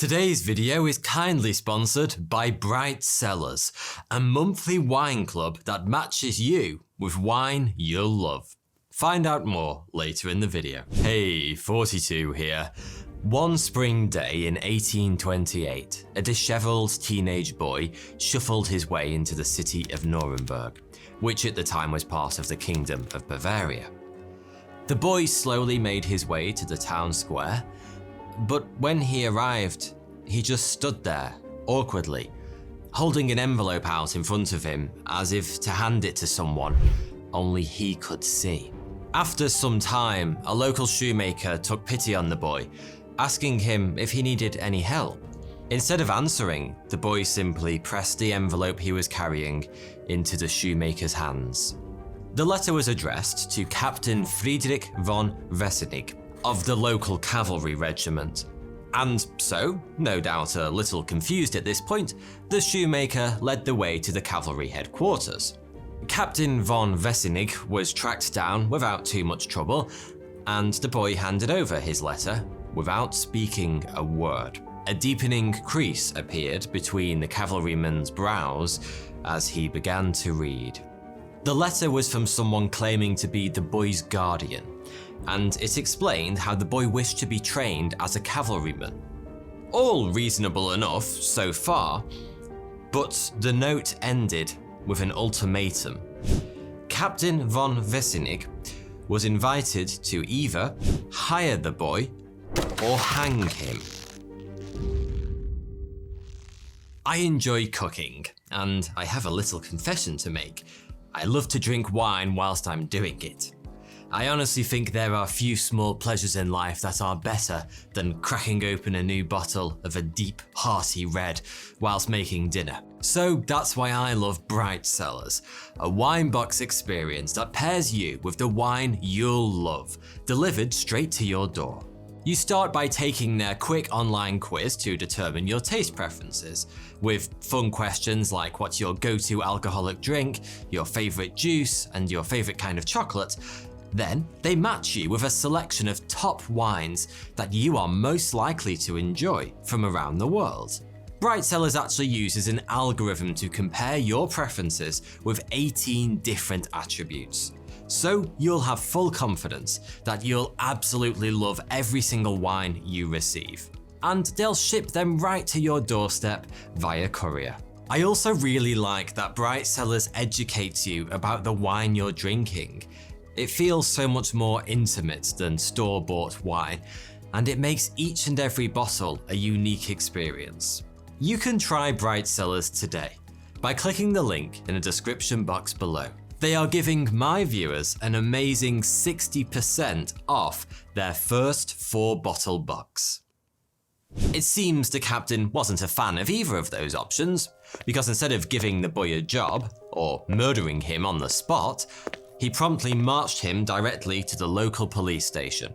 Today's video is kindly sponsored by Bright Cellars, a monthly wine club that matches you with wine you'll love. Find out more later in the video. Hey, 42 here. One spring day in 1828, a disheveled teenage boy shuffled his way into the city of Nuremberg, which at the time was part of the Kingdom of Bavaria. The boy slowly made his way to the town square, but when he arrived, he just stood there, awkwardly, holding an envelope out in front of him as if to hand it to someone only he could see. After some time, a local shoemaker took pity on the boy, asking him if he needed any help. Instead of answering, the boy simply pressed the envelope he was carrying into the shoemaker's hands. The letter was addressed to Captain Friedrich von Wessenig of the local cavalry regiment. And so, no doubt a little confused at this point, the shoemaker led the way to the cavalry headquarters. Captain von Wessenig was tracked down without too much trouble, and the boy handed over his letter without speaking a word. A deepening crease appeared between the cavalryman's brows as he began to read. The letter was from someone claiming to be the boy's guardian, and it explained how the boy wished to be trained as a cavalryman. All reasonable enough so far, but the note ended with an ultimatum. Captain von Wessenig was invited to either hire the boy or hang him. I enjoy cooking, and I have a little confession to make. I love to drink wine whilst I'm doing it. I honestly think there are few small pleasures in life that are better than cracking open a new bottle of a deep, hearty red whilst making dinner. So that's why I love Bright Cellars, a wine box experience that pairs you with the wine you'll love, delivered straight to your door. You start by taking their quick online quiz to determine your taste preferences, with fun questions like what's your go-to alcoholic drink, your favorite juice, and your favorite kind of chocolate. Then they match you with a selection of top wines that you are most likely to enjoy from around the world. Bright Cellars actually uses an algorithm to compare your preferences with 18 different attributes. So you'll have full confidence that you'll absolutely love every single wine you receive. And they'll ship them right to your doorstep via courier. I also really like that Bright Cellars educates you about the wine you're drinking. It feels so much more intimate than store-bought wine, and it makes each and every bottle a unique experience. You can try Bright Cellars today by clicking the link in the description box below. They are giving my viewers an amazing 60% off their first 4-bottle box. It seems the captain wasn't a fan of either of those options, because instead of giving the boy a job, or murdering him on the spot, he promptly marched him directly to the local police station.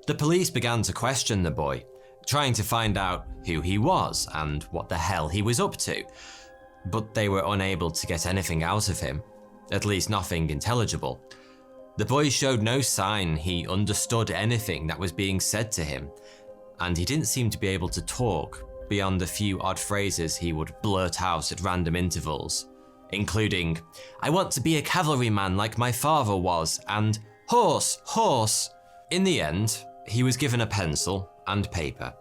The police began to question the boy, trying to find out who he was and what the hell he was up to, but they were unable to get anything out of him. At least nothing intelligible. The boy showed no sign he understood anything that was being said to him, and he didn't seem to be able to talk beyond the few odd phrases he would blurt out at random intervals, including, "I want to be a cavalryman like my father was," and "horse, horse." In the end, he was given a pencil and paper,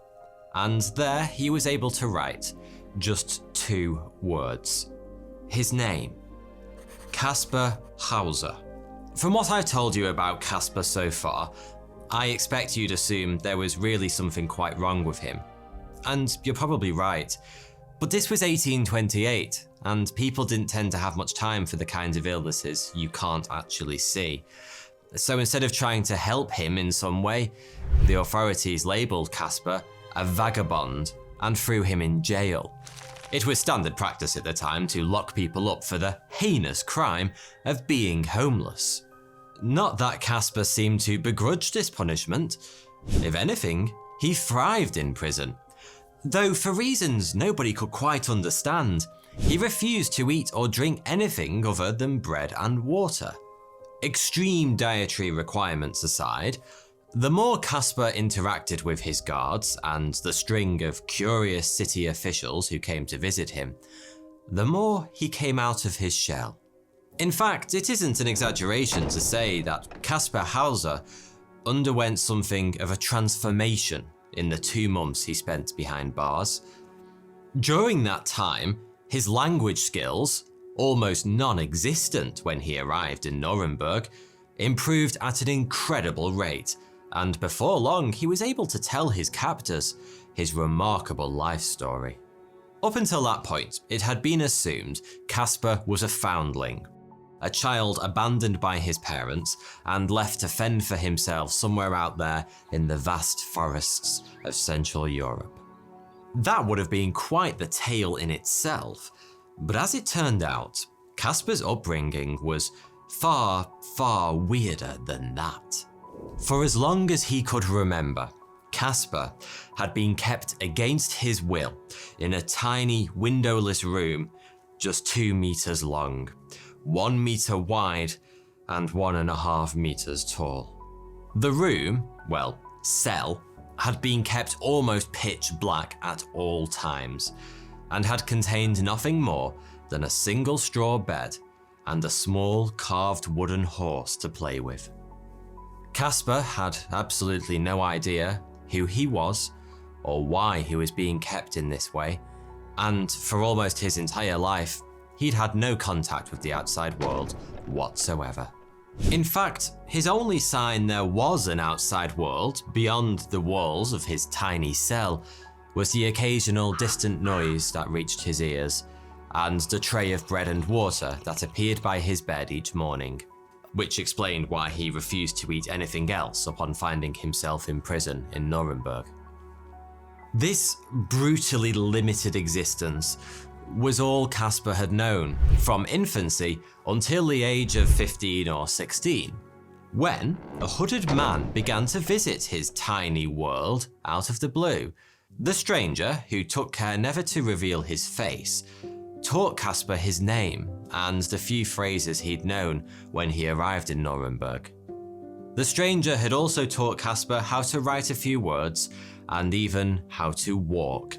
and there he was able to write just 2 words. His name. Caspers Hauser. From what I've told you about Casper so far, I expect you'd assume there was really something quite wrong with him. And you're probably right. But this was 1828, and people didn't tend to have much time for the kinds of illnesses you can't actually see. So instead of trying to help him in some way, the authorities labelled Casper a vagabond and threw him in jail. It was standard practice at the time to lock people up for the heinous crime of being homeless. Not that Casper seemed to begrudge this punishment. If anything, he thrived in prison. Though for reasons nobody could quite understand, he refused to eat or drink anything other than bread and water. Extreme dietary requirements aside, The more Casper interacted with his guards and the string of curious city officials who came to visit him, the more he came out of his shell. In fact, it isn't an exaggeration to say that Caspar Hauser underwent something of a transformation in the 2 months he spent behind bars. During that time, his language skills, almost non-existent when he arrived in Nuremberg, improved at an incredible rate, and before long he was able to tell his captors his remarkable life story. Up until that point, it had been assumed Caspar was a foundling, a child abandoned by his parents and left to fend for himself somewhere out there in the vast forests of Central Europe. That would have been quite the tale in itself, but as it turned out, Caspar's upbringing was far, far weirder than that. For as long as he could remember, Caspar had been kept against his will in a tiny windowless room just 2 meters long, 1 meter wide and 1.5 meters tall. The room, well, cell, had been kept almost pitch black at all times and had contained nothing more than a single straw bed and a small carved wooden horse to play with. Caspar had absolutely no idea who he was or why he was being kept in this way, and for almost his entire life, he'd had no contact with the outside world whatsoever. In fact, his only sign there was an outside world beyond the walls of his tiny cell was the occasional distant noise that reached his ears, and the tray of bread and water that appeared by his bed each morning, which explained why he refused to eat anything else upon finding himself in prison in Nuremberg. This brutally limited existence was all Caspar had known from infancy until the age of 15 or 16, when a hooded man began to visit his tiny world out of the blue. The stranger, who took care never to reveal his face, taught Caspar his name and the few phrases he'd known when he arrived in Nuremberg. The stranger had also taught Caspar how to write a few words and even how to walk.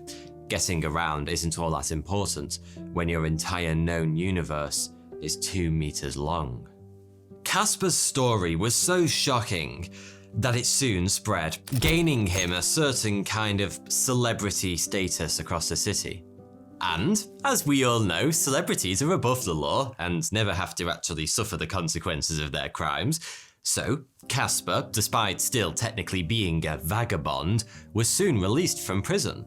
Getting around isn't all that important when your entire known universe is 2 meters long. Caspar's story was so shocking that it soon spread, gaining him a certain kind of celebrity status across the city. And, as we all know, celebrities are above the law and never have to actually suffer the consequences of their crimes. So, Caspar, despite still technically being a vagabond, was soon released from prison.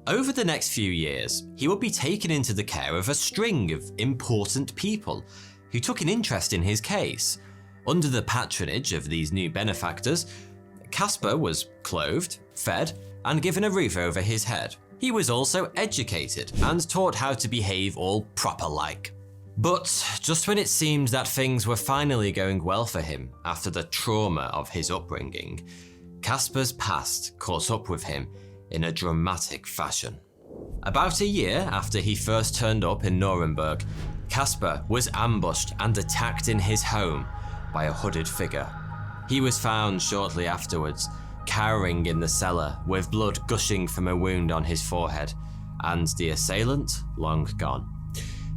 Over the next few years, he would be taken into the care of a string of important people who took an interest in his case. Under the patronage of these new benefactors, Caspar was clothed, fed, and given a roof over his head. He was also educated and taught how to behave all proper-like. But just when it seemed that things were finally going well for him after the trauma of his upbringing, Caspers Past caught up with him in a dramatic fashion. About a year after he first turned up in Nuremberg, Caspar was ambushed and attacked in his home by a hooded figure. He was found shortly afterwards, cowering in the cellar with blood gushing from a wound on his forehead, and the assailant long gone.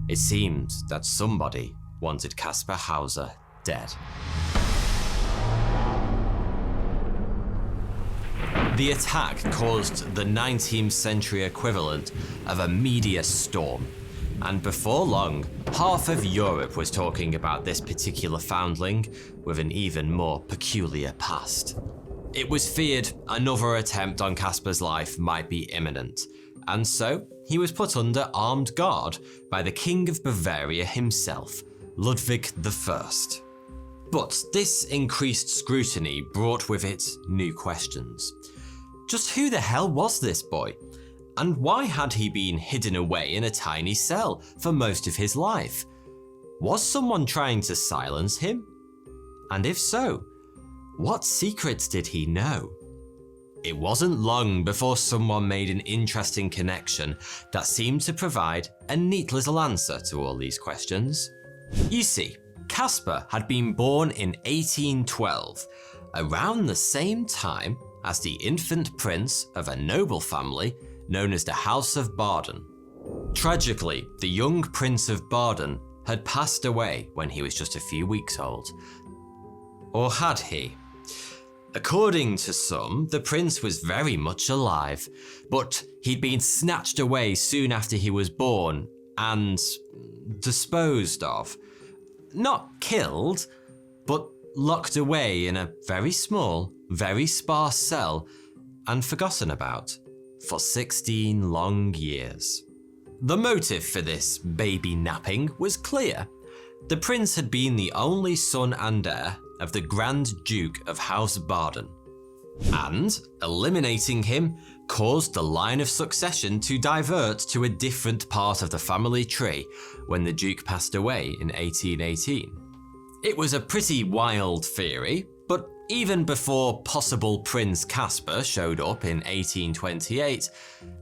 It seemed that somebody wanted Caspar Hauser dead. The attack caused the 19th century equivalent of a media storm, and before long, half of Europe was talking about this particular foundling with an even more peculiar past. It was feared another attempt on Caspar's life might be imminent, and so he was put under armed guard by the King of Bavaria himself, Ludwig I. But this increased scrutiny brought with it new questions. Just who the hell was this boy? And why had he been hidden away in a tiny cell for most of his life? Was someone trying to silence him? And if so, what secrets did he know? It wasn't long before someone made an interesting connection that seemed to provide a neat little answer to all these questions. You see, Caspar had been born in 1812, around the same time as the infant prince of a noble family known as the House of Baden. Tragically, the young Prince of Baden had passed away when he was just a few weeks old. Or had he? According to some, the prince was very much alive, but he'd been snatched away soon after he was born and disposed of. Not killed, but locked away in a very small, very sparse cell and forgotten about for 16 long years. The motive for this baby napping was clear. The prince had been the only son and heir of the Grand Duke of House Baden, and eliminating him caused the line of succession to divert to a different part of the family tree when the Duke passed away in 1818. It was a pretty wild theory, but even before possible Prince Caspar showed up in 1828,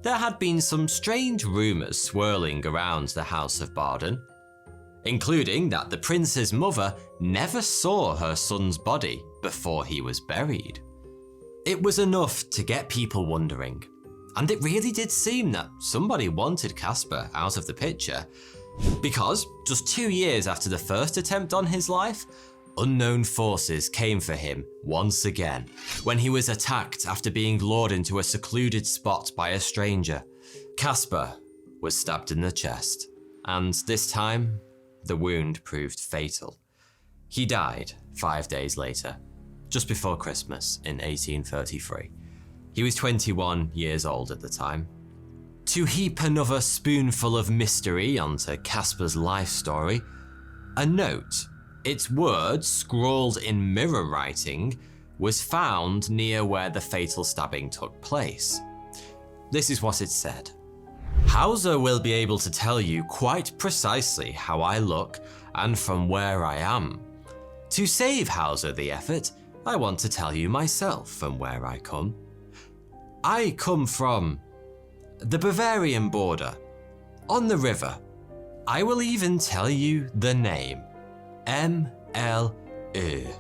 there had been some strange rumours swirling around the House of Baden, including that the prince's mother never saw her son's body before he was buried. It was enough to get people wondering, and it really did seem that somebody wanted Caspar out of the picture, because just 2 years after the first attempt on his life, unknown forces came for him once again, when he was attacked after being lured into a secluded spot by a stranger. Caspar was stabbed in the chest, and this time, the wound proved fatal. He died 5 days later, just before Christmas in 1833. He was 21 years old at the time. To heap another spoonful of mystery onto Caspar's life story, a note, its words scrawled in mirror writing, was found near where the fatal stabbing took place. This is what it said. Hauser will be able to tell you quite precisely how I look and from where I am. To save Hauser the effort, I want to tell you myself from where I come. I come from the Bavarian border, on the river. I will even tell you the name, M.L.Ö.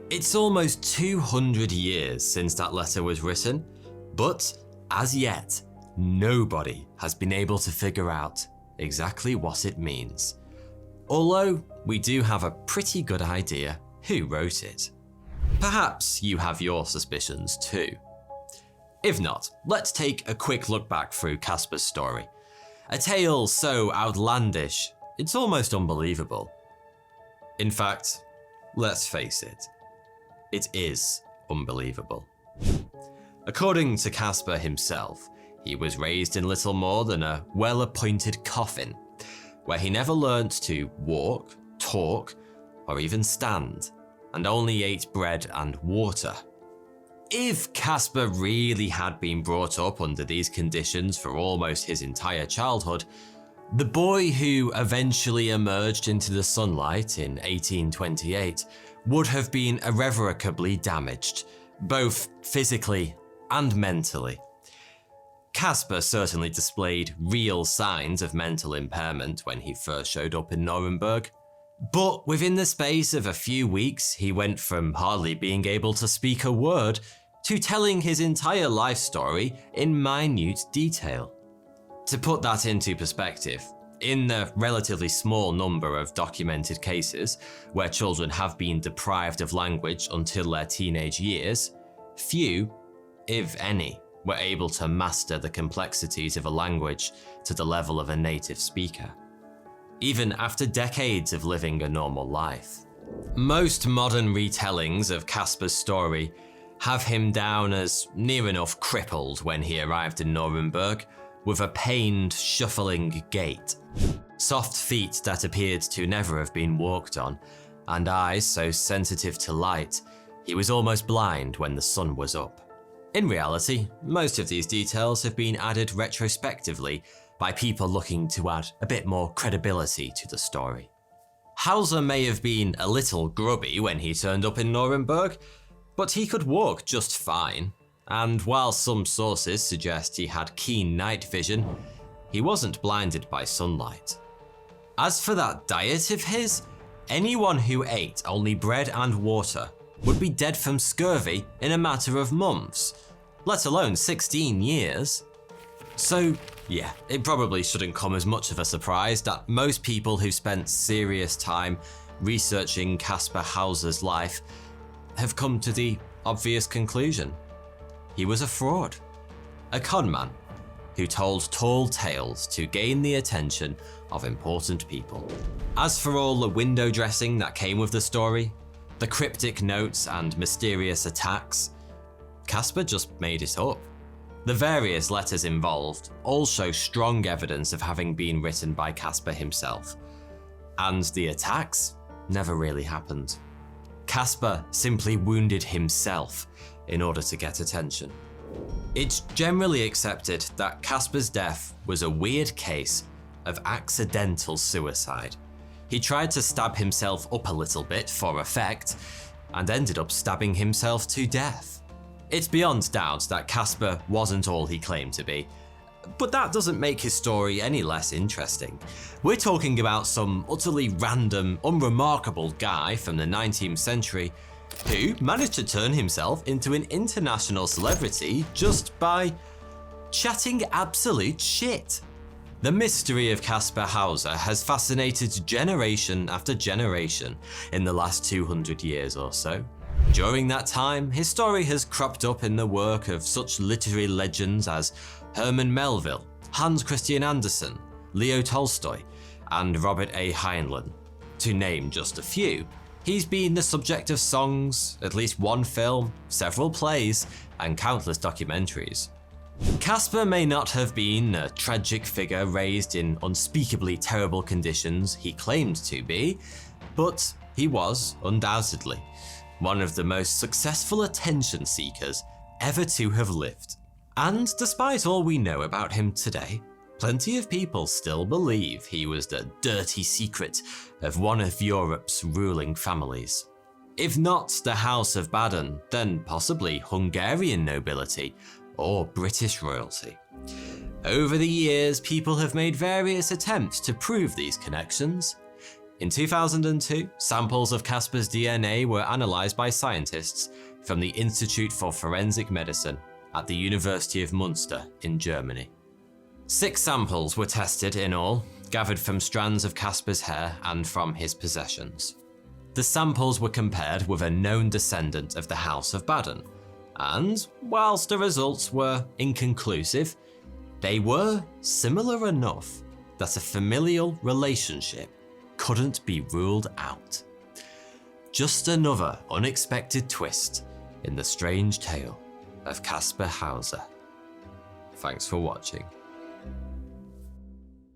It's almost 200 years since that letter was written, but as yet, nobody has been able to figure out exactly what it means. Although we do have a pretty good idea who wrote it. Perhaps you have your suspicions too. If not, let's take a quick look back through Caspar's story. A tale so outlandish, it's almost unbelievable. In fact, let's face it, it is unbelievable. According to Caspar himself, he was raised in little more than a well-appointed coffin, where he never learnt to walk, talk, or even stand, and only ate bread and water. If Caspar really had been brought up under these conditions for almost his entire childhood, the boy who eventually emerged into the sunlight in 1828 would have been irrevocably damaged, both physically and mentally. Caspar certainly displayed real signs of mental impairment when he first showed up in Nuremberg. But within the space of a few weeks, he went from hardly being able to speak a word to telling his entire life story in minute detail. To put that into perspective, in the relatively small number of documented cases where children have been deprived of language until their teenage years, few, if any, were able to master the complexities of a language to the level of a native speaker, even after decades of living a normal life. Most modern retellings of Caspar's story have him down as near enough crippled when he arrived in Nuremberg, with a pained, shuffling gait, soft feet that appeared to never have been walked on, and eyes so sensitive to light he was almost blind when the sun was up. In reality, most of these details have been added retrospectively by people looking to add a bit more credibility to the story. Hauser may have been a little grubby when he turned up in Nuremberg, but he could walk just fine, and while some sources suggest he had keen night vision, he wasn't blinded by sunlight. As for that diet of his, anyone who ate only bread and water would be dead from scurvy in a matter of months, let alone 16 years. So yeah, it probably shouldn't come as much of a surprise that most people who spent serious time researching Caspar Hauser's life have come to the obvious conclusion. He was a fraud, a conman who told tall tales to gain the attention of important people. As for all the window dressing that came with the story, the cryptic notes and mysterious attacks, Caspar just made it up. The various letters involved all show strong evidence of having been written by Caspar himself, and the attacks never really happened. Caspar simply wounded himself in order to get attention. It's generally accepted that Caspar's death was a weird case of accidental suicide. He tried to stab himself up a little bit for effect, and ended up stabbing himself to death. It's beyond doubt that Caspar wasn't all he claimed to be, but that doesn't make his story any less interesting. We're talking about some utterly random, unremarkable guy from the 19th century who managed to turn himself into an international celebrity just by chatting absolute shit. The mystery of Caspar Hauser has fascinated generation after generation in the last 200 years or so. During that time, his story has cropped up in the work of such literary legends as Herman Melville, Hans Christian Andersen, Leo Tolstoy, and Robert A. Heinlein, to name just a few. He's been the subject of songs, at least one film, several plays, and countless documentaries. Caspar may not have been a tragic figure raised in unspeakably terrible conditions he claimed to be, but he was, undoubtedly, one of the most successful attention seekers ever to have lived. And despite all we know about him today, plenty of people still believe he was the dirty secret of one of Europe's ruling families. If not the House of Baden, then possibly Hungarian nobility or British royalty. Over the years, people have made various attempts to prove these connections. In 2002, samples of Caspar's DNA were analysed by scientists from the Institute for Forensic Medicine at the University of Munster in Germany. 6 samples were tested in all, gathered from strands of Caspar's hair and from his possessions. The samples were compared with a known descendant of the House of Baden, and whilst the results were inconclusive, they were similar enough that a familial relationship couldn't be ruled out. Just another unexpected twist in the strange tale of Caspar Hauser. Thanks for watching.